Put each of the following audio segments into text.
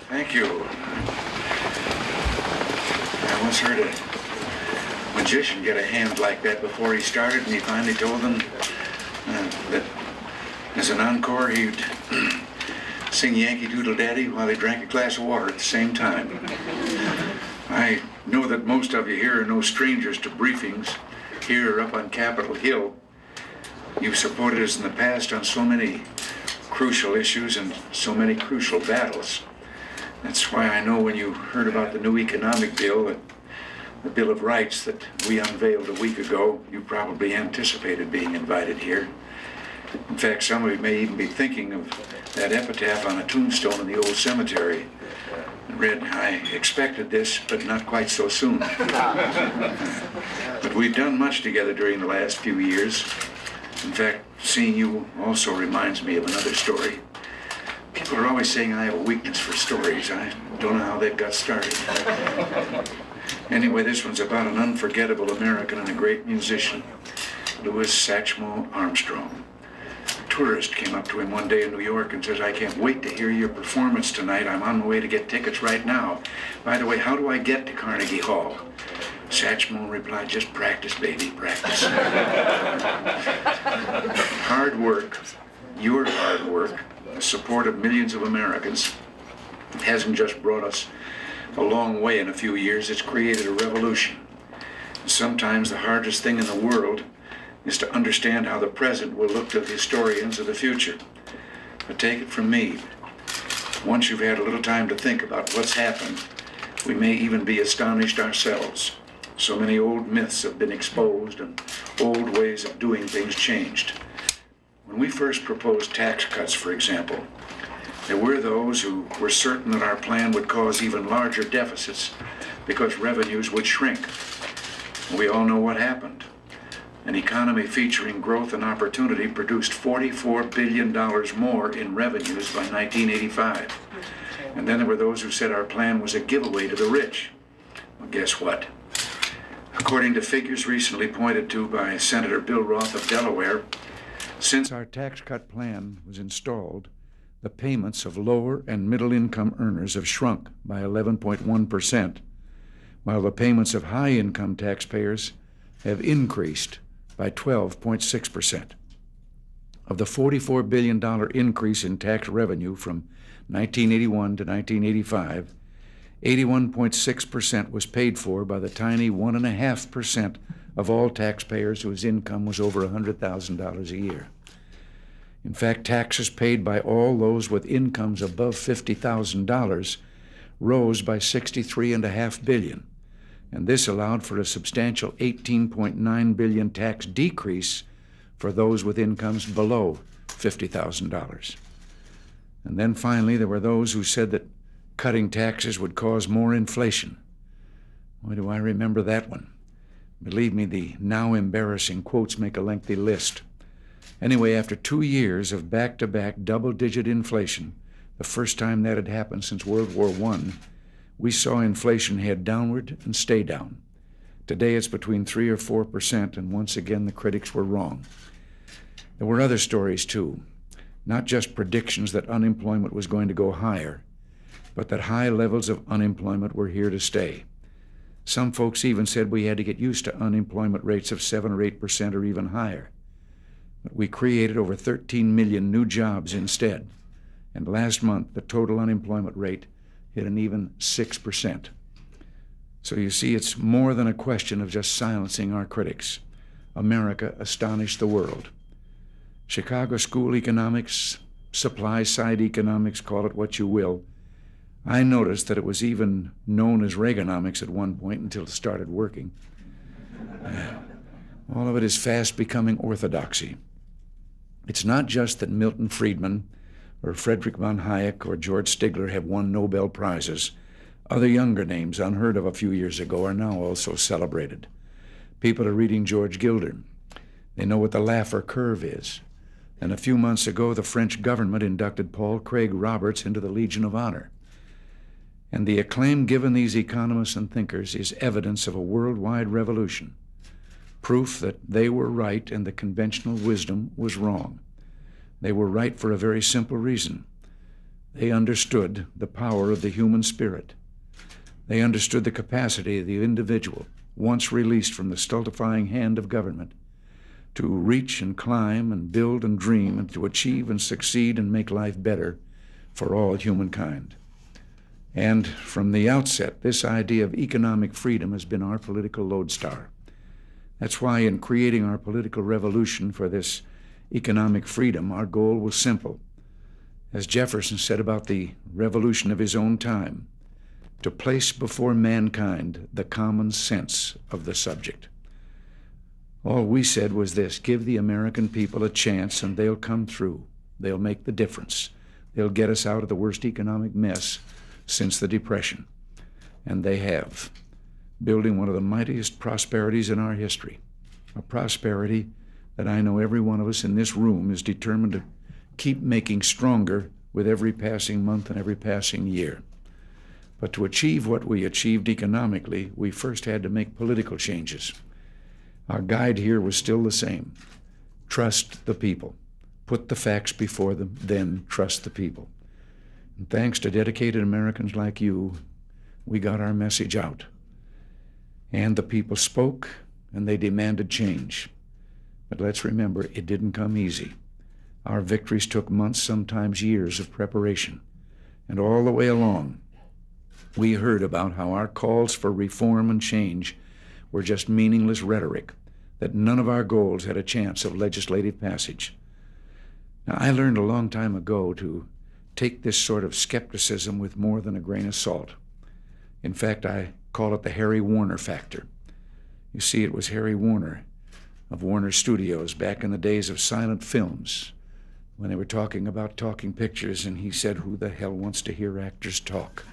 Thank you. I once heard a magician get a hand like that before he started, and he finally told them that as an encore, he'd sing Yankee Doodle Daddy while he drank a glass of water at the same time. I know that most of you here are no strangers to briefings here or up on Capitol Hill. You've supported us in the past on so many crucial issues and so many crucial battles. That's why I know when you heard about the new economic bill, the Bill of Rights that we unveiled a week ago, you probably anticipated being invited here. In fact, some of you may even be thinking of that epitaph on a tombstone in the old cemetery. It read, "I expected this, but not quite so soon." But we've done much together during the last few years. In fact, seeing you also reminds me of another story. People are always saying I have a weakness for stories. I don't know how that got started. Anyway, this one's about an unforgettable American and a great musician, Louis Satchmo Armstrong. A tourist came up to him one day in New York and says, "I can't wait to hear your performance tonight. I'm on my way to get tickets right now. By the way, how do I get to Carnegie Hall?" Satchmo replied, "Just practice, baby, practice." Hard work, your hard work, the support of millions of Americans hasn't just brought us a long way in a few years, it's created a revolution. Sometimes the hardest thing in the world is to understand how the present will look to the historians of the future. But take it from me, once you've had a little time to think about what's happened, we may even be astonished ourselves. So many old myths have been exposed and old ways of doing things changed. When we first proposed tax cuts, for example, there were those who were certain that our plan would cause even larger deficits because revenues would shrink. We all know what happened. An economy featuring growth and opportunity produced $44 billion more in revenues by 1985. And then there were those who said our plan was a giveaway to the rich. Well, guess what? According to figures recently pointed to by Senator Bill Roth of Delaware, since our tax cut plan was installed, the payments of lower and middle-income earners have shrunk by 11.1%, while the payments of high-income taxpayers have increased by 12.6%. Of the $44 billion increase in tax revenue from 1981 to 1985, 81.6% was paid for by the tiny 1.5% of all taxpayers whose income was over $100,000 a year. In fact, taxes paid by all those with incomes above $50,000 rose by $63.5 billion, and this allowed for a substantial $18.9 billion tax decrease for those with incomes below $50,000. And then finally, there were those who said that cutting taxes would cause more inflation. Boy, do I remember that one. Believe me, the now embarrassing quotes make a lengthy list. Anyway, after 2 years of back-to-back double-digit inflation, the first time that had happened since World War I, we saw inflation head downward and stay down. Today it's between 3 or 4%, and once again the critics were wrong. There were other stories too, not just predictions that unemployment was going to go higher, but that high levels of unemployment were here to stay. Some folks even said we had to get used to unemployment rates of 7 or 8% or even higher. But we created over 13 million new jobs instead, and last month the total unemployment rate hit an even 6%. So you see, it's more than a question of just silencing our critics. America astonished the world. Chicago school economics, supply-side economics, call it what you will. I noticed that it was even known as Reaganomics at one point until it started working. All of it is fast becoming orthodoxy. It's not just that Milton Friedman or Friedrich von Hayek or George Stigler have won Nobel Prizes. Other younger names unheard of a few years ago are now also celebrated. People are reading George Gilder. They know what the Laffer curve is. And a few months ago, the French government inducted Paul Craig Roberts into the Legion of Honor. And the acclaim given these economists and thinkers is evidence of a worldwide revolution, proof that they were right and the conventional wisdom was wrong. They were right for a very simple reason. They understood the power of the human spirit. They understood the capacity of the individual, once released from the stultifying hand of government, to reach and climb and build and dream and to achieve and succeed and make life better for all humankind. And from the outset, this idea of economic freedom has been our political lodestar. That's why in creating our political revolution for this economic freedom, our goal was simple. As Jefferson said about the revolution of his own time, to place before mankind the common sense of the subject. All we said was this: give the American people a chance and they'll come through. They'll make the difference. They'll get us out of the worst economic mess since the Depression. And they have, building one of the mightiest prosperities in our history, a prosperity that I know every one of us in this room is determined to keep making stronger with every passing month and every passing year. But to achieve what we achieved economically, we first had to make political changes. Our guide here was still the same. Trust the people. Put the facts before them, then trust the people. And thanks to dedicated Americans like you, we got our message out. And the people spoke, and they demanded change. But let's remember, it didn't come easy. Our victories took months, sometimes years of preparation. And all the way along, we heard about how our calls for reform and change were just meaningless rhetoric, that none of our goals had a chance of legislative passage. Now, I learned a long time ago to take this sort of skepticism with more than a grain of salt. In fact, I call it the Harry Warner factor. You see, it was Harry Warner of Warner Studios back in the days of silent films, when they were talking about talking pictures, and he said, "Who the hell wants to hear actors talk?"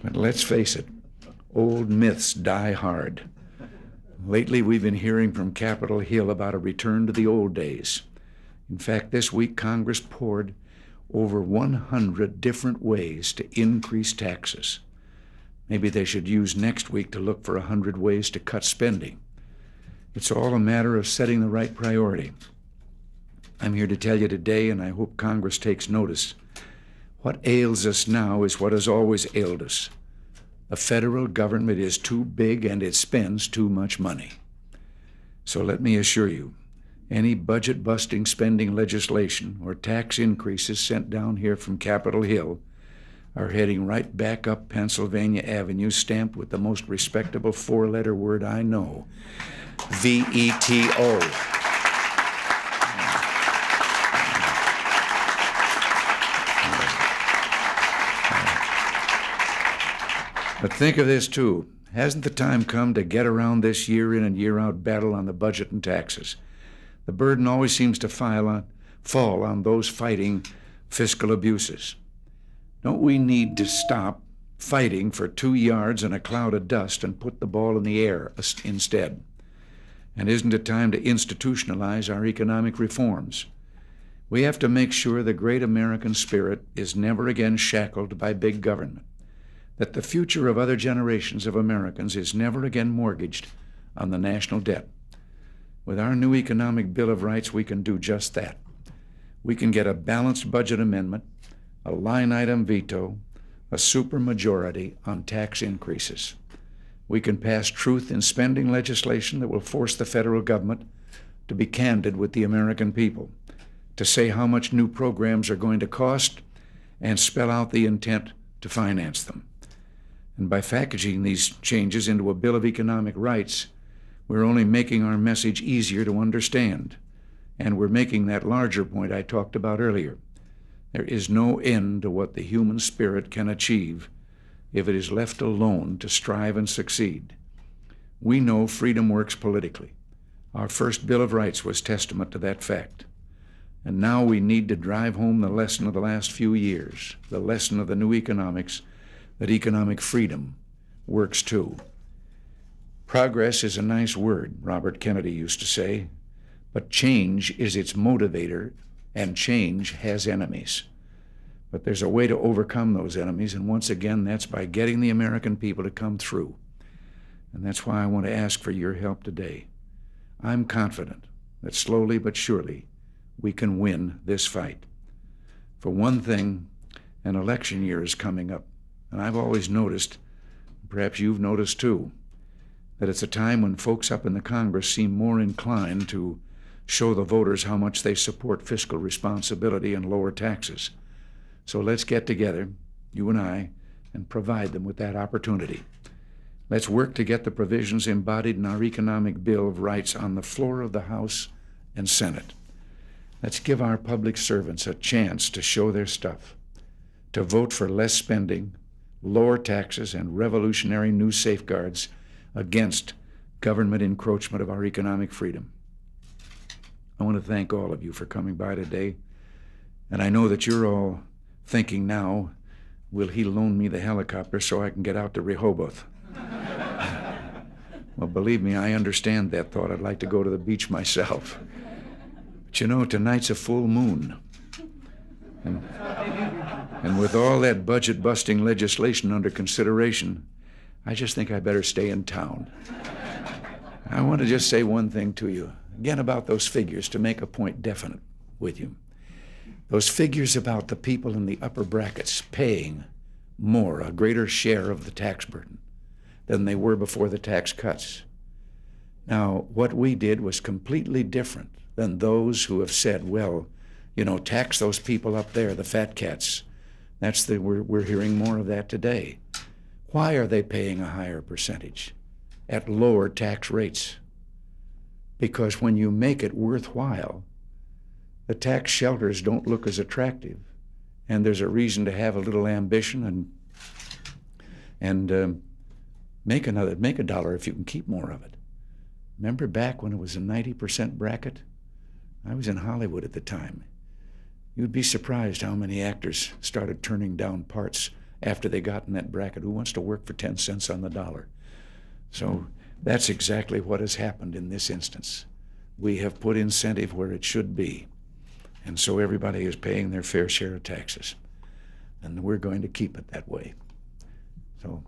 But let's face it, old myths die hard. Lately, we've been hearing from Capitol Hill about a return to the old days. In fact, this week, Congress poured over 100 different ways to increase taxes. Maybe they should use next week to look for 100 ways to cut spending. It's all a matter of setting the right priority. I'm here to tell you today, and I hope Congress takes notice, what ails us now is what has always ailed us. The federal government is too big and it spends too much money. So let me assure you, any budget-busting spending legislation or tax increases sent down here from Capitol Hill are heading right back up Pennsylvania Avenue, stamped with the most respectable four-letter word I know, VETO. But think of this, too. Hasn't the time come to get around this year-in and year-out battle on the budget and taxes? The burden always seems to fall on those fighting fiscal abuses. Don't we need to stop fighting for 2 yards and a cloud of dust and put the ball in the air instead? And isn't it time to institutionalize our economic reforms? We have to make sure the great American spirit is never again shackled by big government, that the future of other generations of Americans is never again mortgaged on the national debt. With our new economic Bill of Rights, we can do just that. We can get a balanced budget amendment, a line-item veto, a supermajority on tax increases. We can pass truth in spending legislation that will force the federal government to be candid with the American people, to say how much new programs are going to cost, and spell out the intent to finance them. And by packaging these changes into a Bill of Economic Rights, we're only making our message easier to understand. And we're making that larger point I talked about earlier. There is no end to what the human spirit can achieve if it is left alone to strive and succeed. We know freedom works politically. Our first Bill of Rights was testament to that fact. And now we need to drive home the lesson of the last few years, the lesson of the new economics, that economic freedom works too. Progress is a nice word, Robert Kennedy used to say, but change is its motivator, and change has enemies. But there's a way to overcome those enemies, and once again, that's by getting the American people to come through. And that's why I want to ask for your help today. I'm confident that slowly but surely we can win this fight. For one thing, an election year is coming up, and I've always noticed, perhaps you've noticed too, that it's a time when folks up in the Congress seem more inclined to show the voters how much they support fiscal responsibility and lower taxes. So let's get together, you and I, and provide them with that opportunity. Let's work to get the provisions embodied in our Economic Bill of Rights on the floor of the House and Senate. Let's give our public servants a chance to show their stuff, to vote for less spending, lower taxes, and revolutionary new safeguards against government encroachment of our economic freedom. I want to thank all of you for coming by today, and I know that you're all thinking now, will he loan me the helicopter so I can get out to Rehoboth? Well, believe me, I understand that thought. I'd like to go to the beach myself. But you know, tonight's a full moon. And with all that budget-busting legislation under consideration, I just think I better stay in town. I want to just say one thing to you, again about those figures, to make a point definite with you. Those figures about the people in the upper brackets paying more, a greater share of the tax burden than they were before the tax cuts. Now, what we did was completely different than those who have said, well, you know, tax those people up there, the fat cats. We're hearing more of that today. Why are they paying a higher percentage at lower tax rates? Because when you make it worthwhile, the tax shelters don't look as attractive, and there's a reason to have a little ambition and make a dollar if you can keep more of it. Remember back when it was a 90% bracket? I was in Hollywood at the time. You'd be surprised how many actors started turning down parts after they got in that bracket. Who wants to work for 10 cents on the dollar? So that's exactly what has happened in this instance. We have put incentive where it should be, and so everybody is paying their fair share of taxes, and we're going to keep it that way. So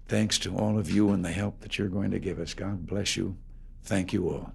thanks to all of you and the help that you're going to give us. God bless you. Thank you all.